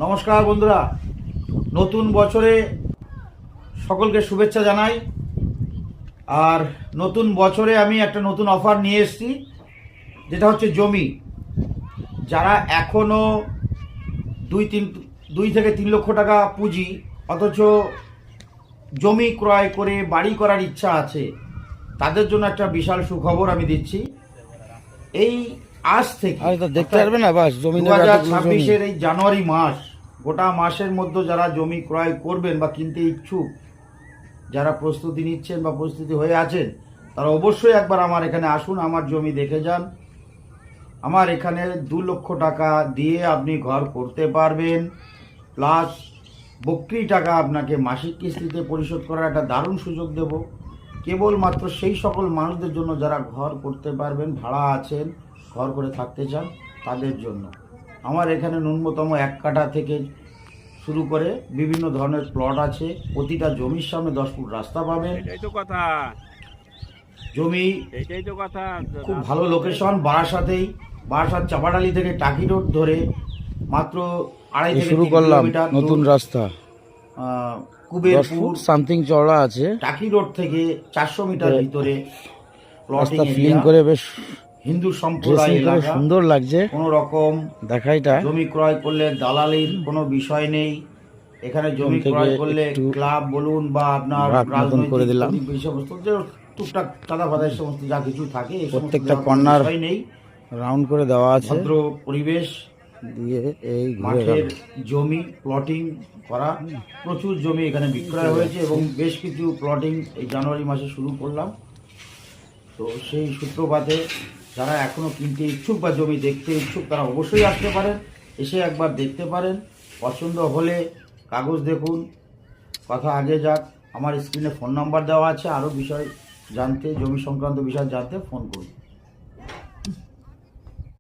নমস্কার বন্ধুরা, নতুন বছরে সকলকে শুভেচ্ছা জানাই। আর নতুন বছরে আমি একটা নতুন অফার নিয়ে এসেছি, যেটা হচ্ছে জমি। যারা এখনও 2 থেকে 3 লক্ষ টাকা পুঁজি অথচ জমি ক্রয় করে বাড়ি করার ইচ্ছা আছে, তাদের জন্য একটা বিশাল সুখবর আমি দিচ্ছি। এই আজ থেকে দেখতে পারবে না বাস জমি 2026-এর এই জানুয়ারি মাস, গোটা মাসের মধ্যে যারা জমি ক্রয় করবেন বা কিনতে ইচ্ছুক, যারা প্রস্তুতি নিচ্ছেন বা প্রস্তুতি হয়ে আছেন, তারা অবশ্যই একবার আমার এখানে আসুন, আমার জমি দেখে যান। আমার এখানে 2 লক্ষ টাকা দিয়ে আপনি ঘর করতে পারবেন, প্লাস বকরি টাকা আপনাকে মাসিক কিস্তিতে পরিশোধ করার একটা দারুণ সুযোগ দেব। কেবলমাত্র সেই সকল মানুষদের জন্য যারা ঘর করতে পারবেন, ভাড়া আছেন, ঘর করে থাকতে চান, তাদের জন্য। আমার এখানে ন্যূনতম 1 কাঠা থেকে শুরু করে বিভিন্ন ধরনের প্লট আছে। প্রতিটা জমির সামনে 10 ফুট রাস্তা পাবেন। এটাই তো কথা, জমি এটাই তো কথা। খুব ভালো লোকেশন, বারাসাত চাপাডালি থেকে টাকি রোড ধরে মাত্র 2.5 থেকে 3 কিলোমিটার নতুন রাস্তা কুবেরপুর সামথিং চওড়া আছে। টাকি রোড থেকে 400 মিটার ভিতরে প্লটিং ফিলিং করে বেশ হিন্দু সম্প্রদায় এলাকা, সুন্দর লাগছে। কোনো রকম দেখাইটা জমি ক্রয় করলে দালালির কোনো বিষয় নেই। এখানে জমি ক্রয় করলে ক্লাব বলুন বা আপনার রাজনৈতিক এই সমস্ত যে টুকটাক চাঁদা ফাদা সমস্ত যা কিছু থাকে, এই প্রত্যেকটা কর্নার নেই, রাউন্ড করে দেওয়া আছে। ভদ্র পরিবেশ দিয়ে এই মাঠের জমি প্লটিং করা, প্রচুর জমি এখানে বিক্রয় হয়েছে এবং বেশ কিছু প্লটিং এই জানুয়ারি মাসে শুরু করলাম। তো সেই সূত্রপাতে যারা এখনও কিনতে ইচ্ছুক বা জমি দেখতে ইচ্ছুক, তারা অবশ্যই আসতে পারেন, এসে একবার দেখতে পারেন। পছন্দ হলে কাগজ দেখুন, কথা আগে যাক। আমার স্ক্রিনে ফোন নাম্বার দেওয়া আছে, আরও বিষয় জানতে, জমি সংক্রান্ত বিষয় জানতে ফোন করুন।